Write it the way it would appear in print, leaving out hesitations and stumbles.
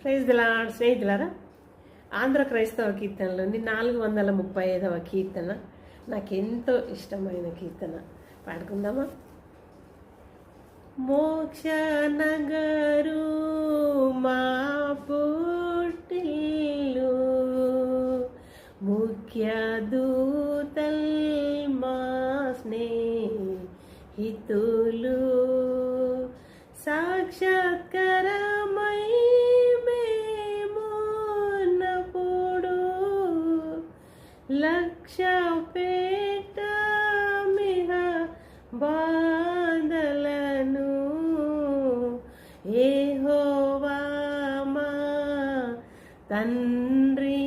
Praise the lord. స్నేహితులారా, ఆంధ్ర క్రైస్తవ కీర్తనలోని 435వ కీర్తన నాకెంతో ఇష్టమైన కీర్తన. పాడుకుందామా? మోక్ష నగరు మా పుట్టిల్లు, ముఖ్య దూతల్ మా స్నేహితులు, సాక్షాత్కరమై మేమున్నప్పుడు లక్ష్య పెట్టమిహ బాధలను, యెహోవా మా తండ్రి